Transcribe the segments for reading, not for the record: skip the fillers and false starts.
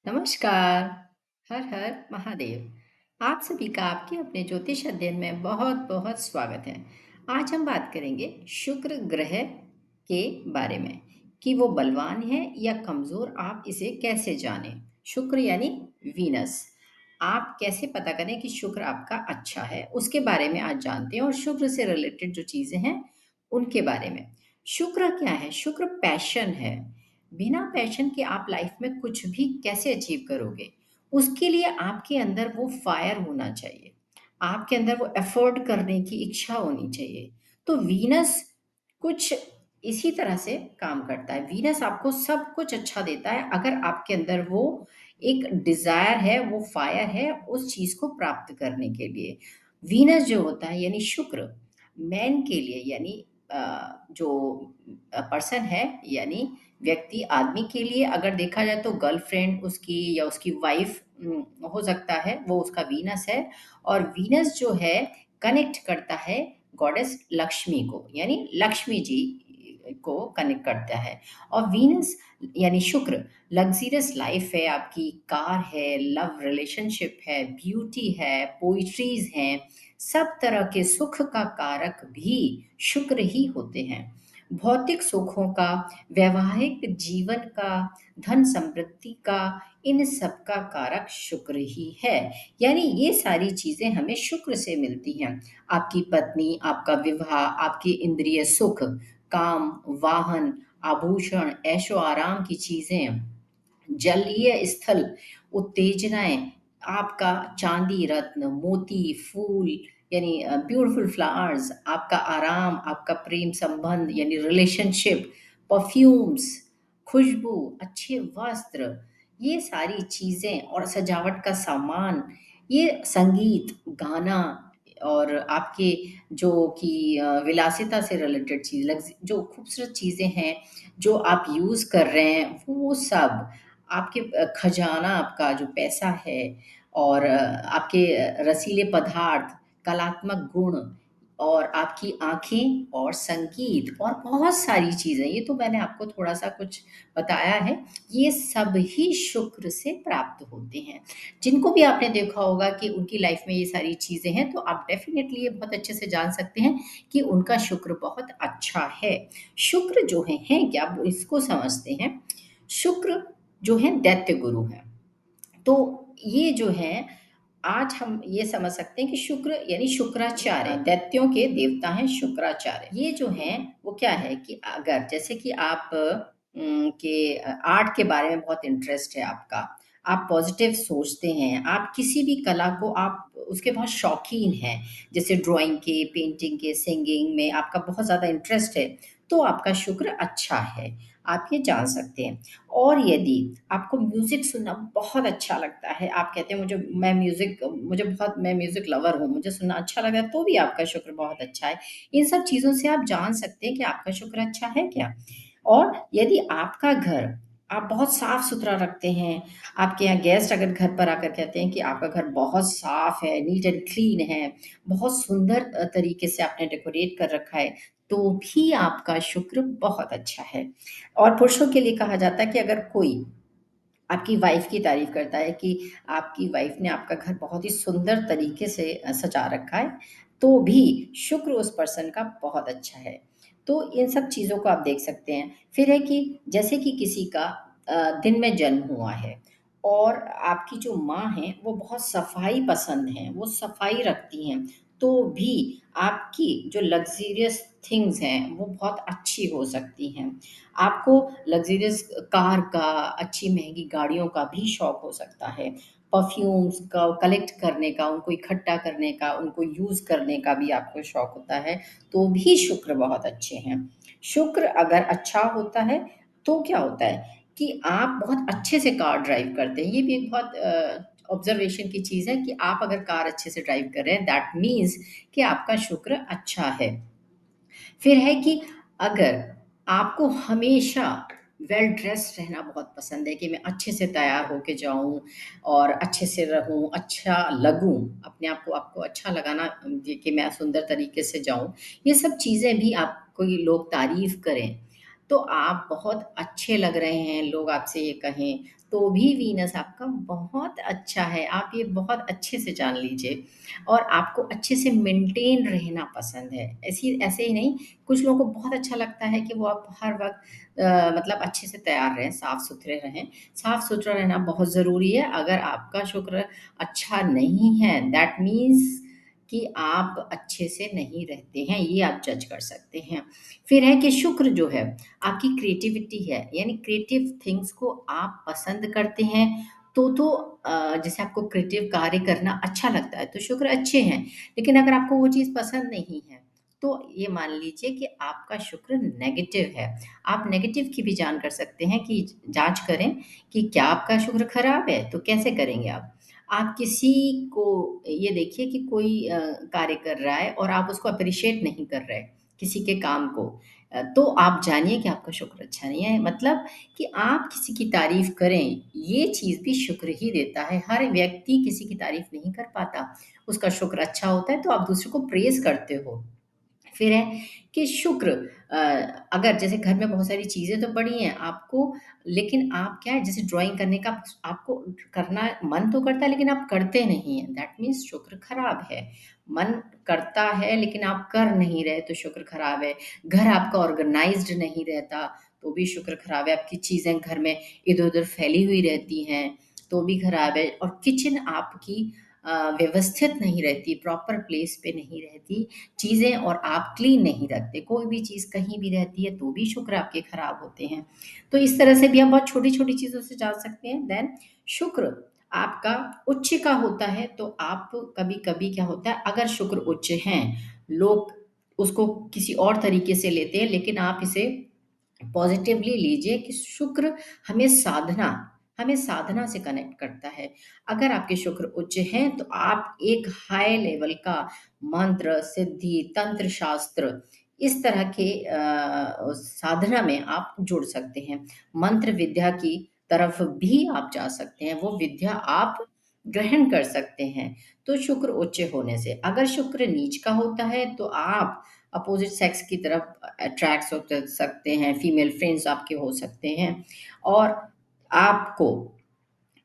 नमस्कार। हर हर महादेव। आप सभी का आपके अपने ज्योतिष अध्ययन में बहुत बहुत स्वागत है। आज हम बात करेंगे शुक्र ग्रह के बारे में कि वो बलवान है या कमजोर, आप इसे कैसे जानें। शुक्र यानी वीनस। आप कैसे पता करें कि शुक्र आपका अच्छा है, उसके बारे में आज जानते हैं, और शुक्र से रिलेटेड जो चीजें हैं उनके बारे में। शुक्र क्या है? शुक्र पैशन है। बिना पैशन के आप लाइफ में कुछ भी कैसे अचीव करोगे? उसके लिए आपके अंदर वो फायर होना चाहिए। आपके अंदर वो एफर्ट करने की इच्छा होनी चाहिए। तो वीनस कुछ इसी तरह से काम करता है। वीनस आपको सब कुछ अच्छा देता है अगर आपके अंदर वो एक डिजायर है, वो फायर है उस चीज को प्राप्त करने के लिए। वीनस जो होता है यानी शुक्र, मैन के लिए यानी जो पर्सन है, यानी व्यक्ति आदमी के लिए अगर देखा जाए तो गर्लफ्रेंड उसकी या उसकी वाइफ हो सकता है, वो उसका वीनस है। और वीनस जो है कनेक्ट करता है गॉडेस लक्ष्मी को, यानी लक्ष्मी जी को कनेक्ट करता है। और वीनस यानी शुक्र लग्जरियस लाइफ है, आपकी कार है, लव रिलेशनशिप है, ब्यूटी है, पोइट्रीज हैं। सब तरह के सुख का कारक भी शुक्र ही होते हैं। भौतिक सुखों का, वैवाहिक जीवन का, धन समृद्धि का, इन सब का कारक शुक्र ही है। यानी ये सारी चीजें हमें शुक्र से मिलती हैं। आपकी पत्नी, आपका विवाह, आपके इंद्रिय सुख, काम, वाहन, आभूषण, ऐशो आराम की चीजें, जलीय स्थल उत्तेजनाएं, आपका चांदी रत्न, मोती, फूल यानी ब्यूटीफुल फ्लावर्स, आपका आराम, आपका प्रेम संबंध यानी रिलेशनशिप, परफ्यूम्स, खुशबू, अच्छे वस्त्र, ये सारी चीजें और सजावट का सामान, ये संगीत, गाना, और आपके जो कि विलासिता से रिलेटेड चीज, जो खूबसूरत चीजें हैं जो आप यूज कर रहे हैं, वो सब आपके खजाना, आपका जो पैसा है, और आपके रसीले पदार्थ, कलात्मक गुण, और आपकी आँखें और संगीत और बहुत सारी चीज़ें, ये तो मैंने आपको थोड़ा-सा कुछ बताया है। ये सब ही शुक्र से प्राप्त होते हैं। जिनको भी आपने देखा होगा कि उनकी लाइफ में ये सारी चीज़ें हैं, तो आप डेफ़िनेटली ये बहुत अच्छे से जान सकते हैं कि उनका शुक्र बहुत अच्छा है। शुक्र जो हैं क्या? वो इसको समझते हैं। शुक्र जो है दैत्य गुरु हैं। तो ये जो है, आज हम ये समझ सकते हैं कि शुक्र यानी शुक्राचार्य, दैत्यों के देवता हैं शुक्राचार्य। ये जो हैं वो क्या है कि अगर जैसे कि आप के आर्ट के बारे में बहुत इंटरेस्ट है आपका, आप पॉजिटिव सोचते हैं, आप किसी भी कला को आप उसके बहुत शौकीन हैं, जैसे ड्राइंग के, पेंटिंग के, सिंगिंग में आपका बहुत ज़्यादा इंटरेस्ट है, तो आपका शुक्र अच्छा है, आप ये जान सकते हैं। और यदि आपको म्यूज़िक सुनना बहुत अच्छा लगता है, आप कहते हैं मैं म्यूज़िक लवर हूँ, मुझे सुनना अच्छा लगा, तो भी आपका शुक्र बहुत अच्छा है। इन सब चीज़ों से आप जान सकते हैं कि आपका शुक्र अच्छा है क्या? और यदि आपका घर आप बहुत साफ-सुथरा रखते हैं, आपके यहाँ गेस्ट अगर घर पर आकर कहते हैं कि आपका घर बहुत साफ है, नीट एंड क्लीन है, बहुत सुंदर तरीके से आपने डेकोरेट कर रखा है, तो भी आपका शुक्र बहुत अच्छा है। और पुरुषों के लिए कहा जाता है कि अगर कोई आपकी वाइफ़ की तारीफ़ करता है कि आपकी वाइफ़ ने आपका घर बहुत ही सुंदर तरीके से सजा रखा है, तो भी शुक्र उस पर्सन का बहुत अच्छा है। तो इन सब चीज़ों को आप देख सकते हैं। फिर है कि जैसे कि किसी का दिन में जन्म हुआ है और आपकी जो माँ हैं, वो बहुत सफाई पसंद हैं, वो सफाई रखती हैं, तो भी आपकी जो लग्ज़रियस थिंग्स हैं, वो बहुत अच्छी हो सकती हैं। आपको लग्ज़रियस कार का, अच्छी महँगी गाड़ियों का भी शौक हो सकता है। परफ्यूम्स का कलेक्ट करने का, उनको इकट्ठा करने का, उनको यूज़ करने का भी आपको शौक होता है, तो भी शुक्र बहुत अच्छे हैं। शुक्र अगर अच्छा होता है, तो क्या होता है कि आप बहुत अच्छे से कार ड्राइव करते हैं। ये भी एक बहुत ऑब्ज़र्वेशन की चीज़ है कि आप अगर कार अच्छे से ड्राइव कर रहे हैं, दैट मीन्स कि आपका शुक्र अच्छा है। फिर है कि अगर आपको हमेशा वेल ड्रेस्ड रहना बहुत पसंद है कि मैं अच्छे से तैयार होके जाऊँ और अच्छे से रहूँ, अच्छा लगूँ, अपने आप को आपको अच्छा लगाना कि मैं सुंदर तरीके से जाऊँ, ये सब चीज़ें भी आपको ये लोग तारीफ़ करें, तो आप बहुत अच्छे लग रहे हैं, लोग आपसे ये कहें, तो भी वीनस आपका बहुत अच्छा है, आप ये बहुत अच्छे से जान लीजिए। और आपको अच्छे से मेंटेन रहना पसंद है। ऐसे ही नहीं, कुछ लोगों को बहुत अच्छा लगता है कि वो आप हर वक़्त मतलब अच्छे से तैयार रहें, साफ-सुथरे रहें। साफ-सुथरा रहना बहुत ज़रूरी है। अगर आपका शुक्र अच्छा नहीं है, दैट मीन्स कि आप अच्छे से नहीं रहते हैं, ये आप जज कर सकते हैं। फिर है कि शुक्र जो है, आपकी क्रिएटिविटी है, यानी क्रिएटिव थिंग्स को आप पसंद करते हैं, तो जैसे आपको क्रिएटिव कार्य करना अच्छा लगता है, तो शुक्र अच्छे हैं। लेकिन अगर आपको वो चीज़ पसंद नहीं है, तो ये मान लीजिए कि आपका शुक्र नेगेटिव है। आप नेगेटिव की भी जान कर सकते हैं कि जाँच करें कि क्या आपका शुक्र खराब है? तो कैसे करेंगे आप? आप किसी को ये देखिए कि कोई कार्य कर रहा है और आप उसको एप्रिशिएट नहीं कर रहे, किसी के काम को। तो आप जानिए कि आपका शुक्र अच्छा नहीं है। मतलब कि आप किसी की तारीफ़ करें, ये चीज़ भी शुक्र ही देता है। हर व्यक्ति किसी की तारीफ़ नहीं कर पाता, उसका शुक्र अच्छा होता है, तो आप दूसरे को प्रेज़ करते हो। फिर है कि शुक्र अ, अगर जैसे घर में बहुत सारी चीज़ें तो पड़ी हैं आपको, लेकिन आप क्या है, जैसे ड्राइंग करने का आपको करना मन तो करता है लेकिन आप करते नहीं हैं, दैट मीन्स शुक्र खराब है। मन करता है लेकिन आप कर नहीं रहे, तो शुक्र खराब है। घर आपका ऑर्गेनाइज्ड नहीं रहता, तो भी शुक्र खराब है। आपकी चीज़ें घर में इधर-उधर फैली हुई रहती हैं, तो भी खराब है। और किचन आपकी व्यवस्थित नहीं रहती, प्रॉपर प्लेस पे नहीं रहती चीज़ें, और आप क्लीन नहीं रखते, कोई भी चीज़ कहीं भी रहती है तो भी शुक्र आपके खराब होते हैं। तो इस तरह से भी हम बहुत छोटी-छोटी चीज़ों से जान सकते हैं। देन शुक्र आपका उच्च का होता है, तो आप कभी-कभी क्या होता है, अगर शुक्र उच्च हैं, लोग उसको किसी और तरीके से लेते हैं, लेकिन आप इसे पॉज़िटिवली लीजिए कि शुक्र हमें साधना हमें साधना से कनेक्ट करता है। अगर आपके शुक्र उच्च हैं, तो आप एक हाई लेवल का मंत्र, सिद्धि, तंत्र शास्त्र, इस तरह के साधना में आप जुड़ सकते हैं। मंत्र विद्या की तरफ भी आप जा सकते हैं, वो विद्या आप ग्रहण कर सकते हैं, तो शुक्र उच्च होने से। अगर शुक्र नीच का होता है, तो आप अपोज़िट सेक्स की तरफ अट्रैक्ट हो सकते हैं, फीमेल फ्रेंड्स आपके हो सकते हैं। और आपको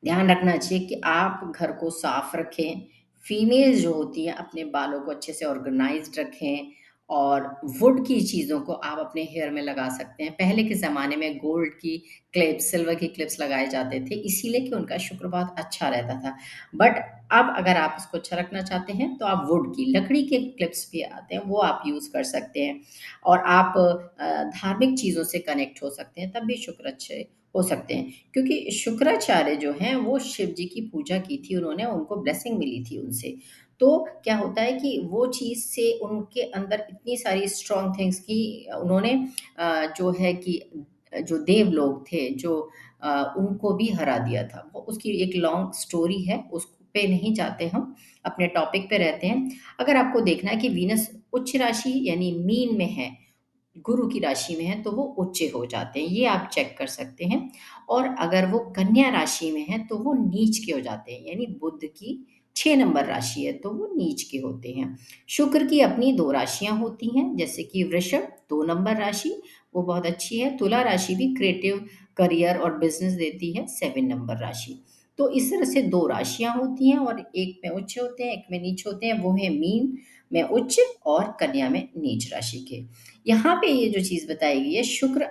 ध्यान रखना चाहिए कि आप घर को साफ रखें। फीमेल्स जो होती हैं अपने बालों को अच्छे से ऑर्गेनाइज़्ड रखें, और वुड की चीज़ों को आप अपने हेयर में लगा सकते हैं। पहले के ज़माने में गोल्ड की क्लिप्स, सिल्वर की क्लिप्स लगाए जाते थे, इसीलिए कि उनका शुक्र बहुत अच्छा रहता था। बट अब अगर आप उसको अच्छा रखना चाहते हैं, तो आप वुड की, लकड़ी के क्लिप्स भी आते हैं, वो आप यूज़ कर सकते हैं। और आप धार्मिक चीज़ों से कनेक्ट हो सकते हैं, तब भी शुक्र अच्छे हो सकते हैं। क्योंकि शुक्राचार्य जो हैं, वो शिव जी की पूजा की थी उन्होंने, उनको ब्लेसिंग मिली थी उनसे। तो क्या होता है कि वो चीज़ से उनके अंदर इतनी सारी स्ट्रॉन्ग थिंग्स की उन्होंने जो है कि जो देव लोग थे, जो उनको भी हरा दिया था। वो उसकी एक लॉन्ग स्टोरी है, उस पे नहीं जाते हम, अपने टॉपिक पे रहते हैं। अगर आपको देखना है कि वीनस उच्च राशि यानी मीन में है, गुरु की राशि में है, तो वो उच्च हो जाते हैं, ये आप चेक कर सकते हैं। और अगर वो कन्या राशि में है, तो वो नीच के हो जाते हैं, यानी बुध की 6 नंबर राशि है, तो वो नीच के होते हैं। शुक्र की अपनी 2 राशियाँ होती हैं, जैसे कि वृषभ 2 नंबर राशि, वो बहुत अच्छी है। तुला राशि भी क्रिएटिव करियर और बिज़नेस देती है, 7 नंबर राशि। तो इस तरह से 2 राशियाँ होती हैं, और एक में उच्च होते हैं, एक में नीच होते हैं, वो है मीन में उच्च और कन्या में नीच राशि के। यहाँ पे ये जो चीज़ बताई गई है, शुक्र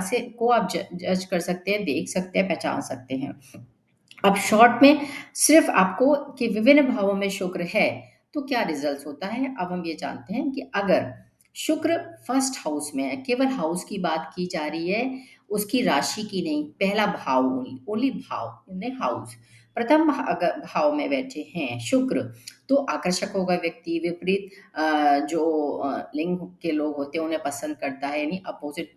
से को आप जज कर सकते हैं, देख सकते हैं, पहचान सकते हैं। अब शॉर्ट में सिर्फ आपको कि विभिन्न भावों में शुक्र है, तो क्या रिजल्ट होता है? अब हम ये जानते हैं कि अगर शुक्र फर्स्ट हाउस में है, केवल हाउस की बात की जा रही है, उसकी राशि की नहीं, पहला भाव, ओनली ओनली भाव इन हाउस। प्रथम अगर भाव में बैठे हैं शुक्र, तो आकर्षक होगा व्यक्ति, विपरीत जो लिंग के लोग होते हैं उन्हें पसंद करता है, यानी अपोजिट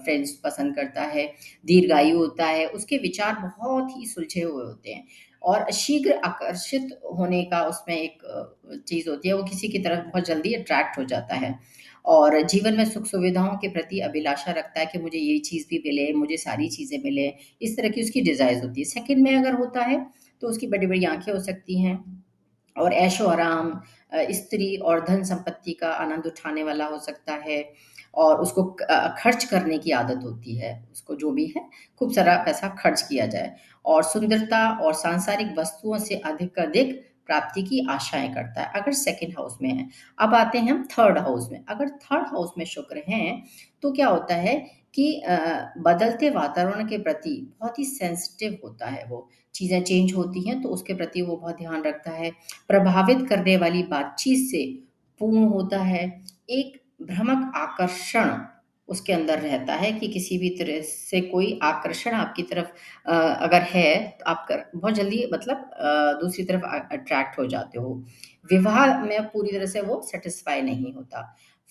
फ्रेंड्स पसंद करता है, दीर्घायु होता है, उसके विचार बहुत ही सुलझे हुए होते हैं, और शीघ्र आकर्षित होने का उसमें एक चीज़ होती है, वो किसी की तरफ बहुत जल्दी अट्रैक्ट हो जाता है, और जीवन में सुख-सुविधाओं के प्रति अभिलाषा रखता है कि मुझे ये चीज़ भी मिले, मुझे सारी चीज़ें मिलें, इस तरह की उसकी डिज़ायर्स होती है। सेकंड में अगर होता है, तो उसकी बड़ी-बड़ी आँखें हो सकती हैं, और ऐशो-आराम, स्त्री और धन-संपत्ति का आनंद उठाने वाला हो सकता है, और उसको खर्च करने की आदत होती है, उसको जो भी है, खूब सारा पैसा खर्च किया जाए और सुंदरता और सांसारिक वस्तुओं से अधिक प्राप्ति की आशाएँ करता है, अगर सेकंड हाउस में है। अब आते हैं हम थर्ड हाउस में, अगर थर्ड हाउस में शुक्र हैं, तो क्या होता है कि बदलते वातावरण के प्रति बहुत ही सेंसिटिव होता है वो। चीज़ें चेंज होती हैं तो उसके प्रति वो बहुत ध्यान रखता है। प्रभावित करने वाली बातचीत से पूर्ण होता है। एक भ्रामक आकर्षण उसके अंदर रहता है कि किसी भी तरह से कोई आकर्षण आपकी तरफ अगर है तो आप कर बहुत जल्दी मतलब दूसरी तरफ अट्रैक्ट हो जाते हो। विवाह में पूरी तरह से वो सैटिस्फाई नहीं होता।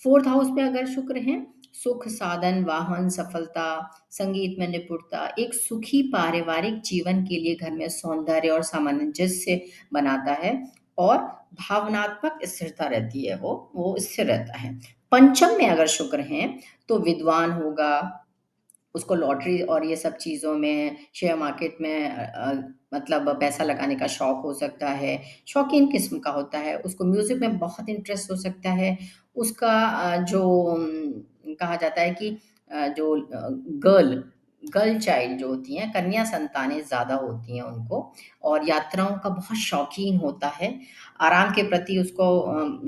फोर्थ हाउस में अगर शुक्र है, सुख, साधन, वाहन, सफलता, संगीत में निपुणता, एक सुखी पारिवारिक जीवन के लिए घर में सौंदर्य और सामंजस्य बनाता है और भावनात्मक स्थिरता रहती है, वो स्थिर रहता है। पंचम में अगर शुक्र है तो विद्वान होगा, उसको लॉटरी और ये सब चीज़ों में, शेयर मार्केट में मतलब पैसा लगाने का शौक हो सकता है, शौकीन किस्म का होता है, उसको म्यूज़िक में बहुत इंटरेस्ट हो सकता है, उसका जो कहा जाता है कि जो गर्ल गर्ल चाइल्ड जो होती हैं, कन्या संतानें ज़्यादा होती हैं उनको और यात्राओं का बहुत शौकीन होता है। आराम के प्रति उसको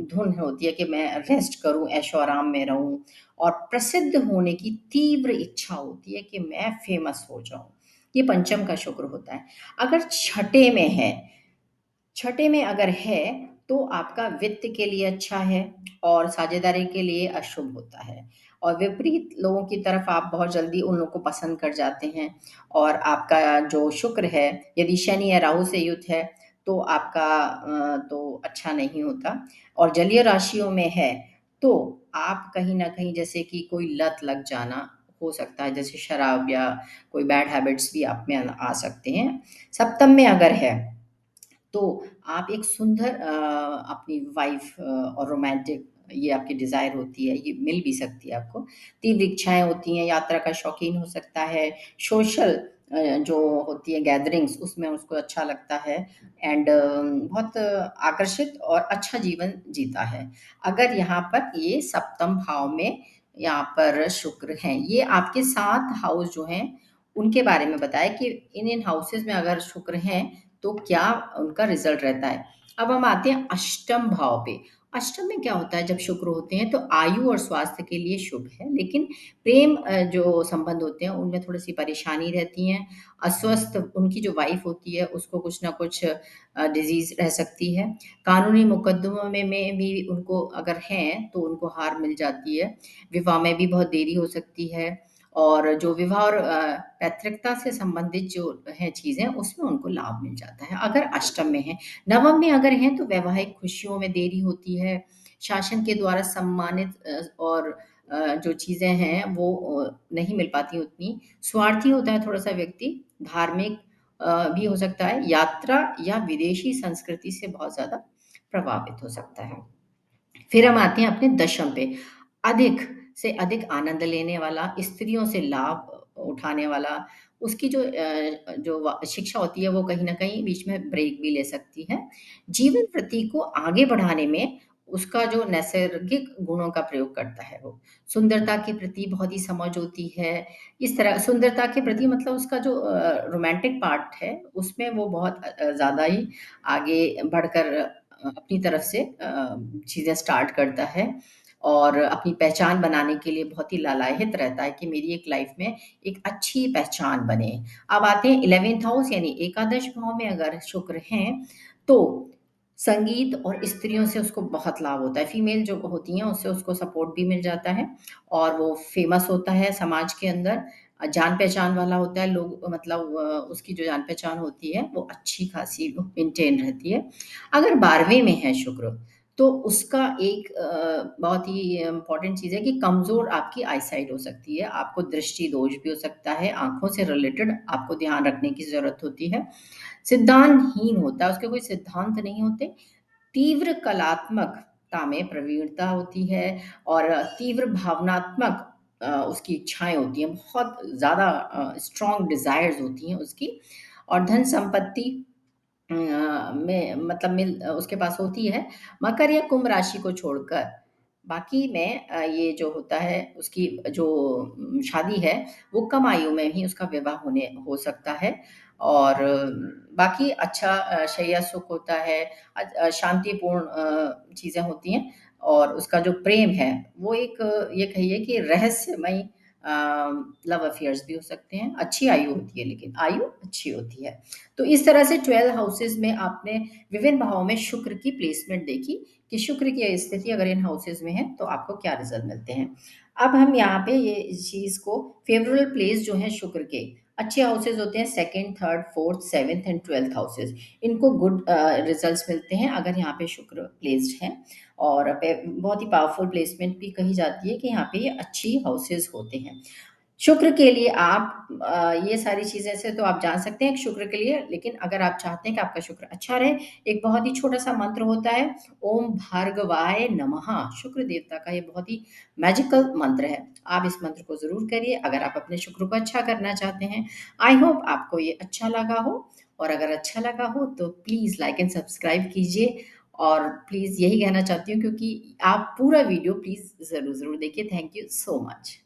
धुन होती है कि मैं रेस्ट करूँ, ऐशो-आराम में रहूँ और प्रसिद्ध होने की तीव्र इच्छा होती है कि मैं फेमस हो जाऊँ। ये पंचम का शुक्र होता है। अगर छठे में है, छठे में अगर है तो आपका वित्त के लिए अच्छा है और साझेदारी के लिए अशुभ होता है और विपरीत लोगों की तरफ आप बहुत जल्दी उन लोगों को पसंद कर जाते हैं और आपका जो शुक्र है, यदि शनि या राहु से युत है तो आपका तो अच्छा नहीं होता और जलीय राशियों में है तो आप कहीं न कहीं जैसे कि कोई लत लग जाना हो सकता है, जैसे शराब या कोई बैड हैबिट्स भी आप में आ सकते हैं। सप्तम में अगर है तो आप एक सुंदर अपनी वाइफ और रोमांटिक ये आपकी डिज़ायर होती है, ये मिल भी सकती है आपको। तीव्र इच्छाएँ होती हैं, यात्रा का शौकीन हो सकता है, सोशल जो होती है गैदरिंग्स उसमें उसको अच्छा लगता है एंड बहुत आकर्षित और अच्छा जीवन जीता है। अगर यहाँ पर ये सप्तम भाव में यहाँ पर शुक्र हैं, ये आपके 7 हाउस जो हैं, उनके बारे में बताया कि इन हाउसेज़ में अगर शुक्र हैं तो क्या उनका रिजल्ट रहता है। अब हम आते हैं अष्टम भाव पे। अष्टम में क्या होता है जब शुक्र होते हैं तो आयु और स्वास्थ्य के लिए शुभ है, लेकिन प्रेम जो संबंध होते हैं उनमें थोड़ी-सी परेशानी रहती है। अस्वस्थ उनकी जो वाइफ़ होती है उसको कुछ न कुछ डिज़ीज़ रह सकती है। कानूनी मुकदमों में भी उनको अगर हैं तो उनको हार मिल जाती है। विवाह में भी बहुत देरी हो सकती है और जो विवाह और पैतृकता से संबंधित जो हैं चीज़ें, उसमें उनको लाभ मिल जाता है, अगर अष्टम में है। नवम में अगर हैं, तो वैवाहिक खुशियों में देरी होती है, शासन के द्वारा सम्मानित और जो चीज़ें हैं, वो नहीं मिल पाती उतनी। स्वार्थी होता है थोड़ा-सा व्यक्ति, धार्मिक भी हो सकता है, यात्रा या विदेशी संस्कृति से बहुत ज़्यादा प्रभावित हो सकता है। फिर हम आते हैं अपने दशम पे। अधिक से अधिक आनंद लेने वाला, स्त्रियों से लाभ उठाने वाला, उसकी जो जो शिक्षा होती है वो कहीं न कहीं बीच में ब्रेक भी ले सकती है। जीवन प्रति को आगे बढ़ाने में उसका जो नैसर्गिक गुणों का प्रयोग करता है वो। सुंदरता के प्रति बहुत ही समझ होती है। इस तरह सुंदरता के प्रति मतलब उसका जो रोमांटिक पार्ट है उसमें वो बहुत ज़्यादा ही आगे बढ़कर अपनी तरफ से चीज़ें स्टार्ट करता है और अपनी पहचान बनाने के लिए बहुत ही लालायित रहता है कि मेरी एक लाइफ में एक अच्छी पहचान बने। अब आते हैं 11th हाउस यानी एकादश भाव में अगर शुक्र हैं, तो संगीत और स्त्रियों से उसको बहुत लाभ होता है। फीमेल जो होती हैं उससे उसको सपोर्ट भी मिल जाता है और वो फेमस होता है समाज के अंदर। जान-पहचान वाला होता है लोग मतलब उसकी जो जान-पहचान होती है वो अच्छी खासी मेंटेन रहती है। अगर 12वें में है शुक्र, तो उसका एक बहुत ही इम्पोर्टेंट चीज़ है कि कमज़ोर आपकी आईसाइट हो सकती है, आपको दृष्टि दोष भी हो सकता है, आँखों से रिलेटेड आपको ध्यान रखने की ज़रूरत होती है। सिद्धांतहीन होता है, उसके कोई सिद्धांत नहीं होते, तीव्र कलात्मकता में प्रवीणता होती है और तीव्र भावनात्मक उसकी इच्छाएँ होती हैं, बहुत ज़्यादा स्ट्रॉन्ग डिज़ायर्स होती हैं उसकी और धन संपत्ति में मतलब उसके पास होती है। मकर या कुंभ राशि को छोड़कर बाकी में ये जो होता है उसकी जो शादी है वो कम आयु में ही उसका विवाह होने हो सकता है और बाकी अच्छा शैया सुख होता है, शांतिपूर्ण चीज़ें होती हैं और उसका जो प्रेम है वो एक ये कहिए कि रहस्यमयी अ, लव अफेयर्स भी हो सकते हैं। अच्छी आयु होती है लेकिन आयु अच्छी होती है। तो इस तरह से 12 हाउसेज़ में आपने विभिन्न भावों में शुक्र की प्लेसमेंट देखी कि शुक्र की स्थिति अगर इन हाउसेज़ में है तो आपको क्या रिज़ल्ट मिलते हैं। अब हम यहाँ पे ये इस चीज़ को फ़ेवरेबल प्लेस जो हैं शुक्र के, अच्छे हाउसेज़ होते हैं 2nd, 3rd, 4th, 7th and 12th houses. इनको गुड रिज़ल्ट्स मिलते हैं अगर यहाँ पे शुक्र प्लेस्ड है और बहुत ही पावरफुल प्लेसमेंट भी कही जाती है कि यहाँ पे ये अच्छी हाउसेज़ होते हैं। शुक्र के लिए आप ये सारी चीज़ें से तो आप जान सकते हैं कि शुक्र के लिए, लेकिन अगर आप चाहते हैं कि आपका शुक्र अच्छा रहे, एक बहुत ही छोटा-सा मंत्र होता है, ओम भार्गवाय नमः। शुक्र देवता का ये बहुत ही मैजिकल मंत्र है। आप इस मंत्र को ज़रूर करिए अगर आप अपने शुक्र को अच्छा करना चाहते हैं। आई होप आपको ये अच्छा लगा हो और अगर अच्छा लगा हो तो प्लीज़ लाइक एंड सब्सक्राइब कीजिए और प्लीज़ यही कहना चाहती हूँ क्योंकि आप पूरा वीडियो प्लीज़ ज़रूर देखिए। Thank you so much.